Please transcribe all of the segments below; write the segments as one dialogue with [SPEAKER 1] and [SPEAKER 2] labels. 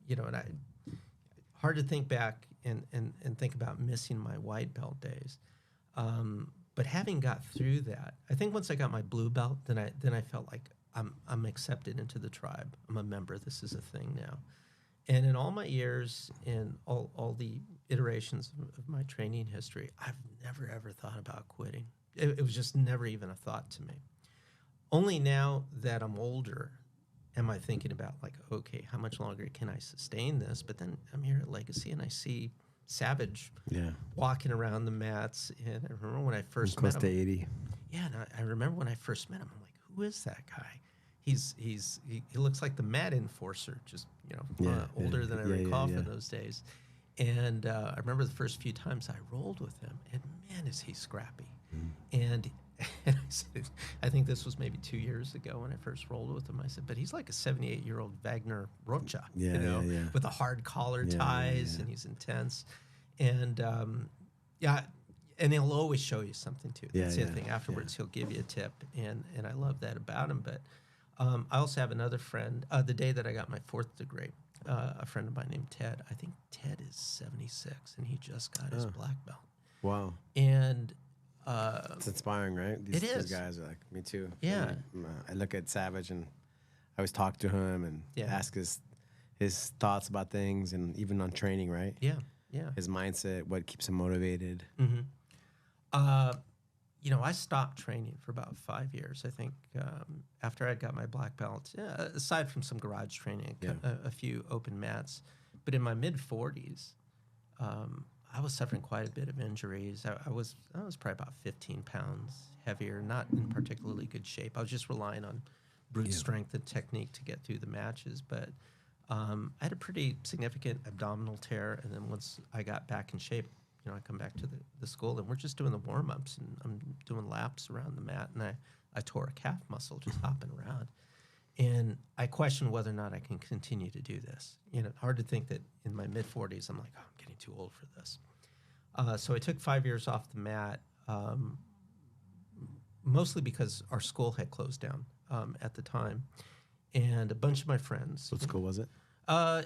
[SPEAKER 1] you know, and hard to think back and think about missing my white belt days. But having got through that, I think once I got my blue belt, then I felt like I'm accepted into the tribe. I'm a member. This is a thing now. And in all my years, in all the iterations of my training history, I've never, ever thought about quitting. It was just never even a thought to me. Only now that I'm older am I thinking about, like, okay, how much longer can I sustain this? But then I'm here at Legacy and I see Savage walking around the mats. And I remember when I first met him.
[SPEAKER 2] Close to 80.
[SPEAKER 1] Yeah, and I remember when I first met him, I'm like, who is that guy? He looks like the mat enforcer, just, you know, older than I recall from those days. And I remember the first few times I rolled with him, and man, is he scrappy. And I think this was maybe 2 years ago when I first rolled with him. I said, but he's like a 78-year-old Wagner Rocha, you know, with the hard collar ties, and he's intense. And and he'll always show you something too. That's the other thing. Afterwards, he'll give you a tip, and I love that about him. But I also have another friend. The day that I got my 4th degree, a friend of mine named Ted. I think Ted is 76, and he just got his black belt.
[SPEAKER 2] Wow.
[SPEAKER 1] And
[SPEAKER 2] it's inspiring, right? These guys are like, me too.
[SPEAKER 1] Yeah.
[SPEAKER 2] I look at Savage, and I always talk to him and ask his thoughts about things, and even on training, right?
[SPEAKER 1] Yeah, yeah.
[SPEAKER 2] His mindset, what keeps him motivated.
[SPEAKER 1] You know, I stopped training for about 5 years, I think, after I got my black belt, aside from some garage training, a few open mats. But in my mid-40s, I was suffering quite a bit of injuries. I was probably about 15 pounds heavier, not in particularly good shape. I was just relying on brute strength and technique to get through the matches. But I had a pretty significant abdominal tear, and then once I got back in shape, you know, I come back to the school, and we're just doing the warm-ups, and I'm doing laps around the mat, and I tore a calf muscle just hopping around. And I question whether or not I can continue to do this. You know, hard to think that in my mid-40s, I'm like, oh, I'm getting too old for this. So I took 5 years off the mat, mostly because our school had closed down at the time. And a bunch of my friends.
[SPEAKER 2] What school was it?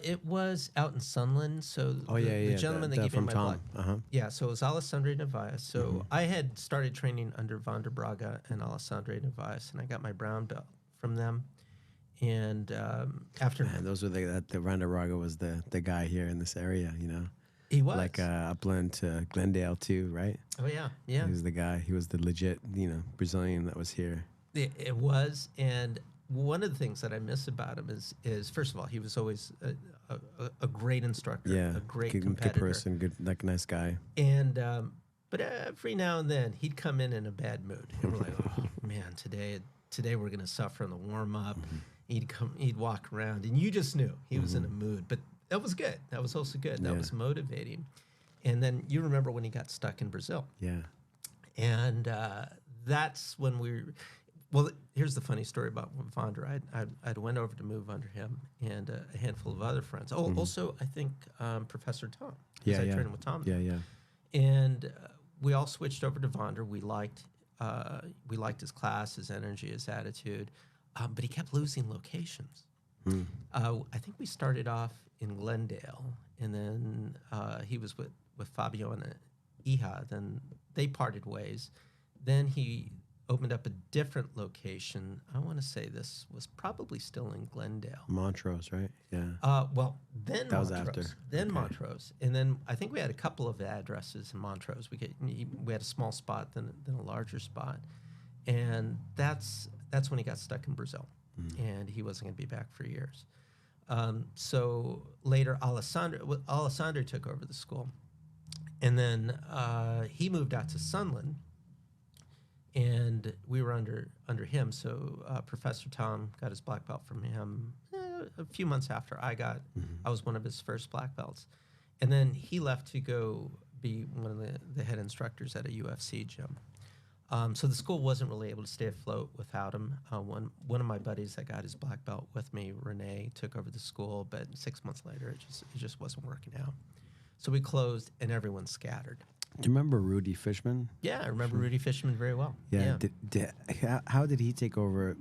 [SPEAKER 1] It was out in Sunland. So the gentleman that gave me my
[SPEAKER 2] Tom.
[SPEAKER 1] Yeah, so it was Alessandro Nevaez. So I had started training under Vander Braga and Alessandro Nevaez, and I got my brown belt from them. And after
[SPEAKER 2] those were the Vander Braga was the guy here in this area, you know.
[SPEAKER 1] He was
[SPEAKER 2] like upland to Glendale too, right?
[SPEAKER 1] Oh yeah, yeah.
[SPEAKER 2] He was the guy. He was the legit, you know, Brazilian that was here.
[SPEAKER 1] It was, and one of the things that I miss about him is first of all, he was always a great instructor, a great competitor,
[SPEAKER 2] good person, good, like nice guy.
[SPEAKER 1] And but every now and then he'd come in a bad mood, and we're like, oh man, today we're gonna suffer in the warm up. He'd walk around, and you just knew he was in a mood, but that was good. That was also good. That was motivating. And then you remember when he got stuck in Brazil.
[SPEAKER 2] Yeah.
[SPEAKER 1] And that's when well, here's the funny story about Vander. I'd went over to move under him and a handful of other friends. Oh, also, I think Professor Tom. I trained with Tom.
[SPEAKER 2] Yeah.
[SPEAKER 1] And we all switched over to Vander. We liked his class, his energy, his attitude. But he kept losing locations. I think we started off in Glendale, and then he was with Fabio and Iha. Then they parted ways. Then he opened up a different location. I want to say this was probably still in Glendale.
[SPEAKER 2] Montrose, right? Yeah.
[SPEAKER 1] Well, then
[SPEAKER 2] that
[SPEAKER 1] Montrose.
[SPEAKER 2] Was after.
[SPEAKER 1] Then Montrose. And then I think we had a couple of addresses in Montrose. We had a small spot, then a larger spot. And that's when he got stuck in Brazil. And he wasn't going to be back for years. So later, Alessandro took over the school. And then he moved out to Sunland, and we were under him. So Professor Tom got his black belt from him a few months after I got. I was one of his first black belts. And then he left to go be one of the head instructors at a UFC gym. So the school wasn't really able to stay afloat without him. One of my buddies that got his black belt with me, Renee, took over the school, but 6 months later, it just wasn't working out. So we closed, and everyone scattered.
[SPEAKER 2] Do you remember Rudy Fishman?
[SPEAKER 1] Yeah, I remember Rudy Fishman very well.
[SPEAKER 2] Yeah. How did he take over